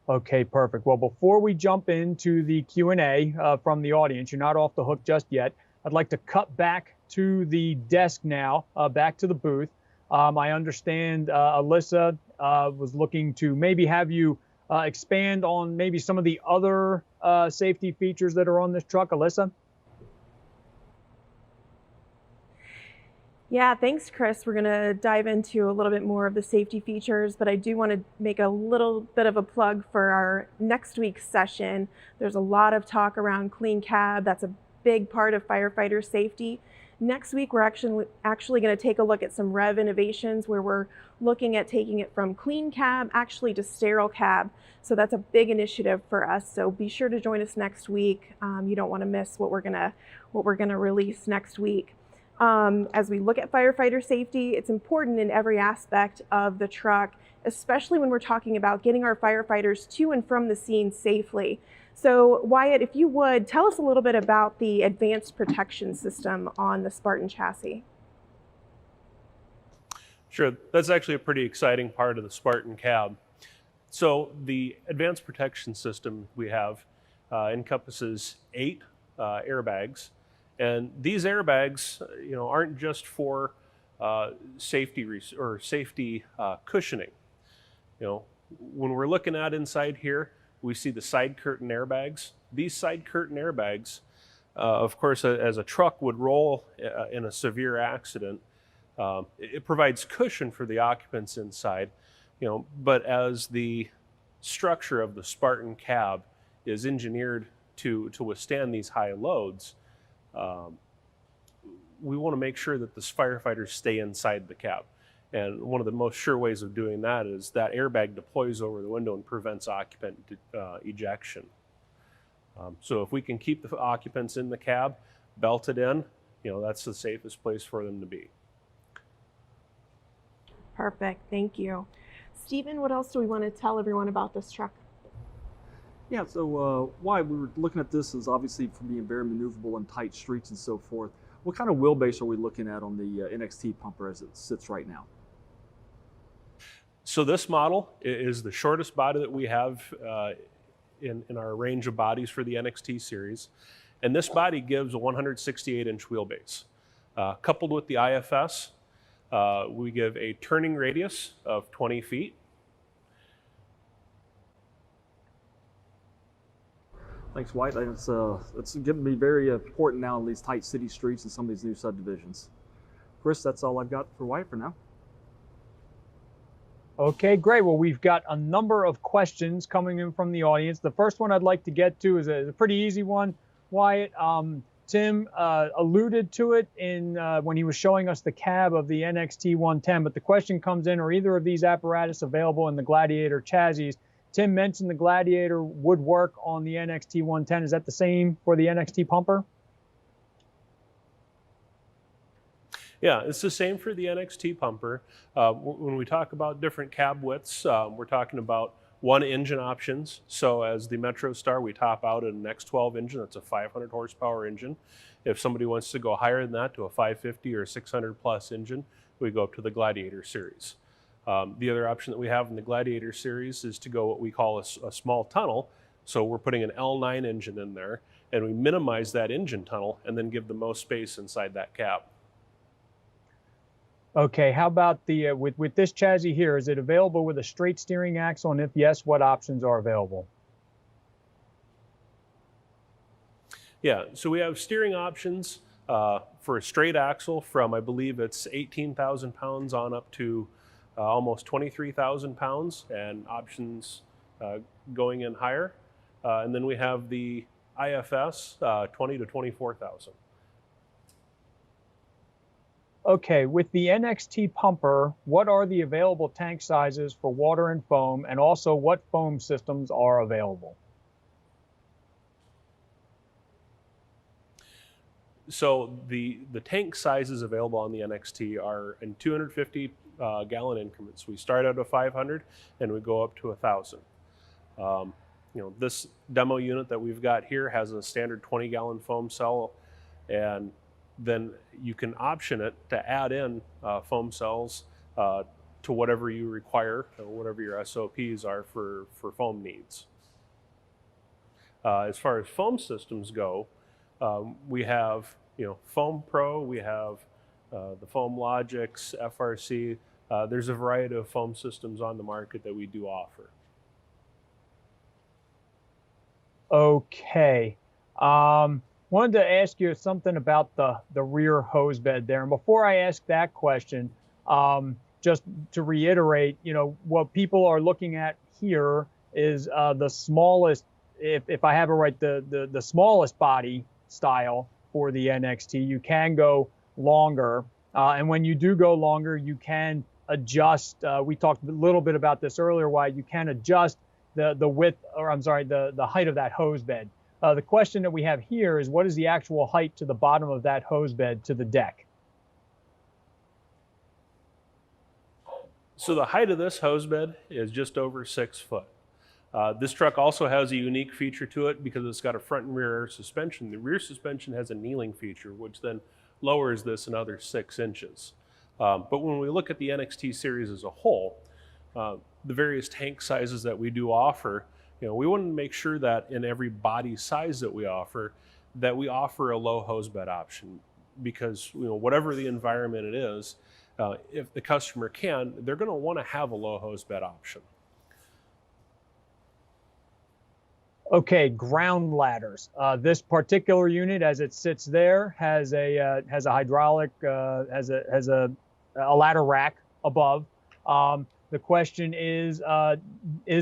Okay, perfect. Well, before we jump into the Q&A from the audience, you're not off the hook just yet. I'd like to cut back to the desk now, back to the booth. I understand Alyssa was looking to maybe have you expand on maybe some of the other safety features that are on this truck. Alyssa? Yeah, thanks, Chris. We're going to dive into a little bit more of the safety features, but I do want to make a little bit of a plug for our next week's session. There's a lot of talk around clean cab. That's a big part of firefighter safety. Next week, we're actually going to take a look at some rev innovations where we're looking at taking it from clean cab actually to sterile cab. So that's a big initiative for us. So be sure to join us next week. You don't want to miss what we're gonna release next week. As we look at firefighter safety, it's important in every aspect of the truck, especially when we're talking about getting our firefighters to and from the scene safely. So Wyatt, if you would, tell us a little bit about the advanced protection system on the Spartan chassis. Sure, that's actually a pretty exciting part of the Spartan cab. So the advanced protection system we have encompasses 8 airbags, and these airbags, aren't just for safety cushioning. When we're looking at inside here, we see the side curtain airbags. These side curtain airbags, of course, as a truck would roll in a severe accident, it provides cushion for the occupants inside, but as the structure of the Spartan cab is engineered to withstand these high loads, we want to make sure that the firefighters stay inside the cab. And one of the most sure ways of doing that is that airbag deploys over the window and prevents occupant ejection. So if we can keep the occupants in the cab, belted in, that's the safest place for them to be. Perfect, thank you. Stephen, what else do we want to tell everyone about this truck? Yeah, so why we were looking at this is obviously for being very maneuverable in tight streets and so forth. What kind of wheelbase are we looking at on the NXT Pumper as it sits right now? So this model is the shortest body that we have in our range of bodies for the NXT series. And this body gives a 168-inch wheelbase. Coupled with the IFS, we give a turning radius of 20 feet. Thanks, White. It's going to be very important now in these tight city streets and some of these new subdivisions. Chris, that's all I've got for White for now. Okay, great. Well, we've got a number of questions coming in from the audience. The first one I'd like to get to is a pretty easy one. Wyatt, Tim alluded to it in when he was showing us the cab of the NXT 110, but the question comes in, are either of these apparatus available in the Gladiator chassis? Tim mentioned the Gladiator would work on the NXT 110. Is that the same for the NXT Pumper? Yeah, it's the same for the NXT Pumper. When we talk about different cab widths, we're talking about one engine options. So as the Metro Star, we top out at an X12 engine. That's a 500 horsepower engine. If somebody wants to go higher than that to a 550 or 600 plus engine, we go up to the Gladiator series. The other option that we have in the Gladiator series is to go what we call a small tunnel. So we're putting an L9 engine in there, and we minimize that engine tunnel and then give the most space inside that cab. Okay, how about the with this chassis here? Is it available with a straight steering axle? And if yes, what options are available? Yeah, so we have steering options for a straight axle from, I believe it's 18,000 pounds on up to almost 23,000 pounds, and options going in higher. And then we have the IFS 20 to 24,000. Okay, with the NXT Pumper, what are the available tank sizes for water and foam, and also what foam systems are available? So the tank sizes available on the NXT are in 250 gallon increments. We start out at 500 and we go up to 1,000. This demo unit that we've got here has a standard 20 gallon foam cell, and then you can option it to add in foam cells to whatever you require, or whatever your SOPs are for foam needs. As far as foam systems go, we have Foam Pro, we have the Foam Logics, FRC. There's a variety of foam systems on the market that we do offer. Okay. Wanted to ask you something about the rear hose bed there. And before I ask that question, just to reiterate, what people are looking at here is the smallest, if I have it right, the smallest body style for the NXT. You can go longer, and when you do go longer, you can adjust. We talked a little bit about this earlier, why you can adjust the width, or I'm sorry, the height of that hose bed. The question that we have here is, what is the actual height to the bottom of that hose bed to the deck? So the height of this hose bed is just over 6 foot. This truck also has a unique feature to it because it's got a front and rear air suspension. The rear suspension has a kneeling feature, which then lowers this another 6 inches. But when we look at the NXT series as a whole, the various tank sizes that we do offer, we want to make sure that in every body size that we offer a low hose bed option, because whatever the environment it is, if the customer can, they're going to want to have a low hose bed option. Okay, ground ladders. This particular unit, as it sits there, has a hydraulic, has a ladder rack above. The question is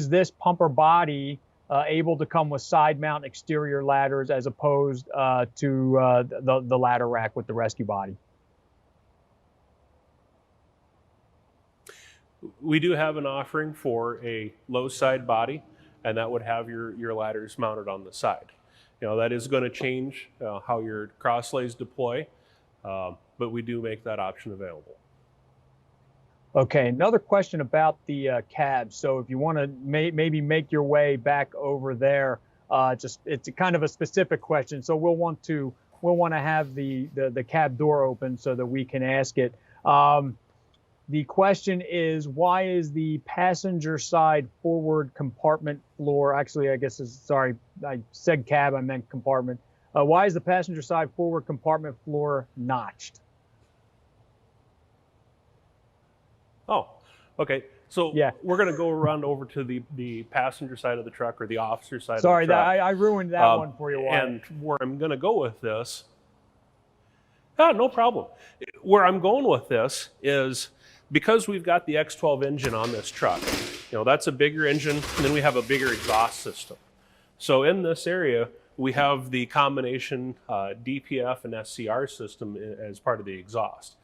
this pumper body able to come with side mount exterior ladders as opposed to the ladder rack with the rescue body? We do have an offering for a low side body, and that would have your ladders mounted on the side. That is going to change how your cross lays deploy, but we do make that option available. Okay, another question about the cab. So if you want to maybe make your way back over there, it's kind of a specific question. So we'll want to have the cab door open so that we can ask it. The question is, why is the passenger side forward compartment floor, actually, I guess, sorry, I said cab, I meant compartment. Why is the passenger side forward compartment floor notched? Oh, okay. So yeah, we're going to go around over to the passenger side of the truck, or the officer side Sorry, of the truck. I ruined that one for you, Wyatt. And where I'm going to go with this, no problem. Where I'm going with this is, because we've got the X12 engine on this truck, that's a bigger engine, and then we have a bigger exhaust system. So in this area, we have the combination DPF and SCR system as part of the exhaust.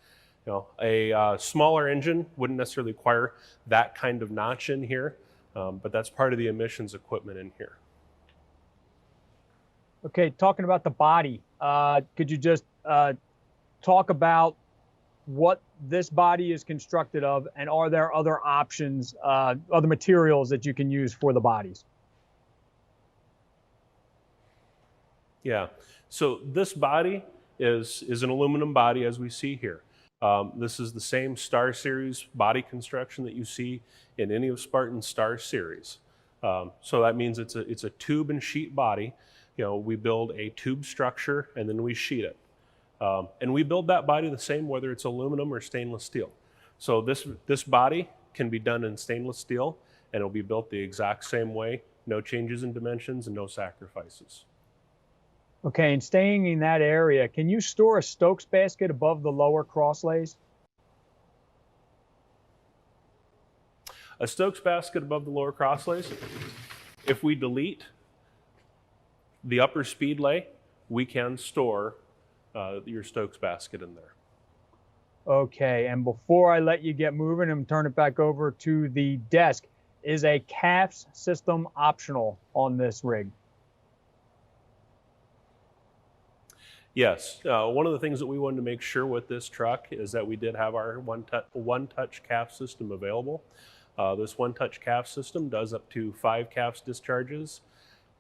A smaller engine wouldn't necessarily require that kind of notch in here, but that's part of the emissions equipment in here. Okay, talking about the body, could you just talk about what this body is constructed of, and are there other options, other materials that you can use for the bodies? Yeah, so this body is an aluminum body, as we see here. This is the same Star Series body construction that you see in any of Spartan's Star Series. So that means it's a tube and sheet body. We build a tube structure and then we sheet it. And we build that body the same whether it's aluminum or stainless steel. So this body can be done in stainless steel, and it'll be built the exact same way, no changes in dimensions and no sacrifices. Okay, and staying in that area, can you store a Stokes basket above the lower crosslays? A Stokes basket above the lower crosslays, if we delete the upper speed lay, we can store your Stokes basket in there. Okay, and before I let you get moving and turn it back over to the desk, is a CAFS system optional on this rig? Yes, one of the things that we wanted to make sure with this truck is that we did have our one-touch CAFS system available. This one-touch CAFS system does up to 5 CAFS discharges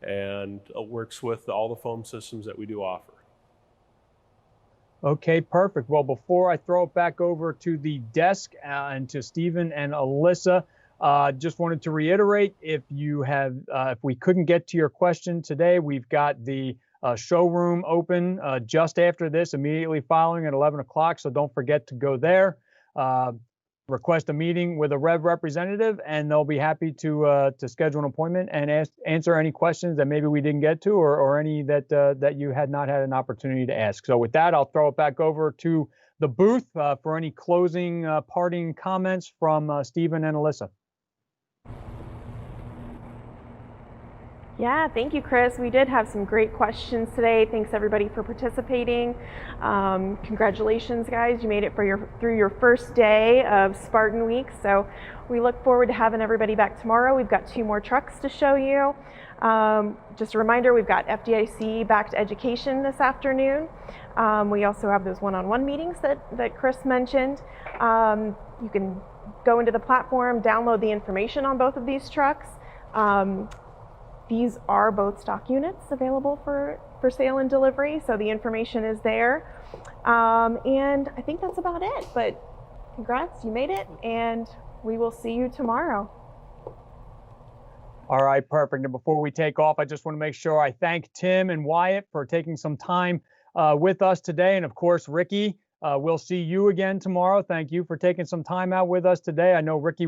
and works with all the foam systems that we do offer. Okay, perfect. Well, before I throw it back over to the desk and to Stephen and Alyssa, just wanted to reiterate, if we couldn't get to your question today, we've got the showroom open just after this, immediately following at 11 o'clock. So don't forget to go there, request a meeting with a REV representative, and they'll be happy to schedule an appointment and answer any questions that maybe we didn't get to, or any that you had not had an opportunity to ask. So with that, I'll throw it back over to the booth for any closing parting comments from Stephen and Alyssa. Yeah, thank you, Chris. We did have some great questions today. Thanks everybody for participating. Congratulations, guys. You made it through your first day of Spartan Week. So we look forward to having everybody back tomorrow. We've got 2 more trucks to show you. Just a reminder, we've got FDIC-backed education this afternoon. We also have those one-on-one meetings that Chris mentioned. You can go into the platform, download the information on both of these trucks. These are both stock units available for sale and delivery, so the information is there. And I think that's about it, but congrats, you made it, and we will see you tomorrow. All right, perfect. And before we take off, I just want to make sure I thank Tim and Wyatt for taking some time with us today. And of course, Ricky, we'll see you again tomorrow. Thank you for taking some time out with us today. I know Ricky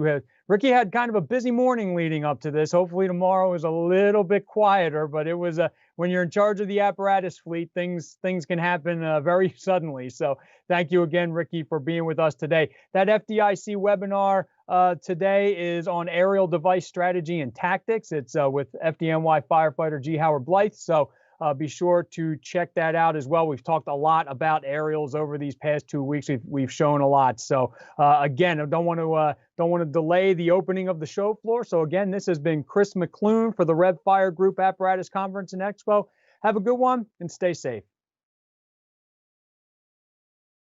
had kind of a busy morning leading up to this. Hopefully tomorrow is a little bit quieter, but it was when you're in charge of the apparatus fleet, things can happen very suddenly. So thank you again, Ricky, for being with us today. That FDIC webinar today is on aerial device strategy and tactics. It's with FDNY firefighter G. Howard Blythe. So be sure to check that out as well. We've talked a lot about aerials over these past 2 weeks. We've shown a lot. So again, I don't want to delay the opening of the show floor. So again, this has been Chris McClune for the Rev Fire Group Apparatus Conference and Expo. Have a good one and stay safe.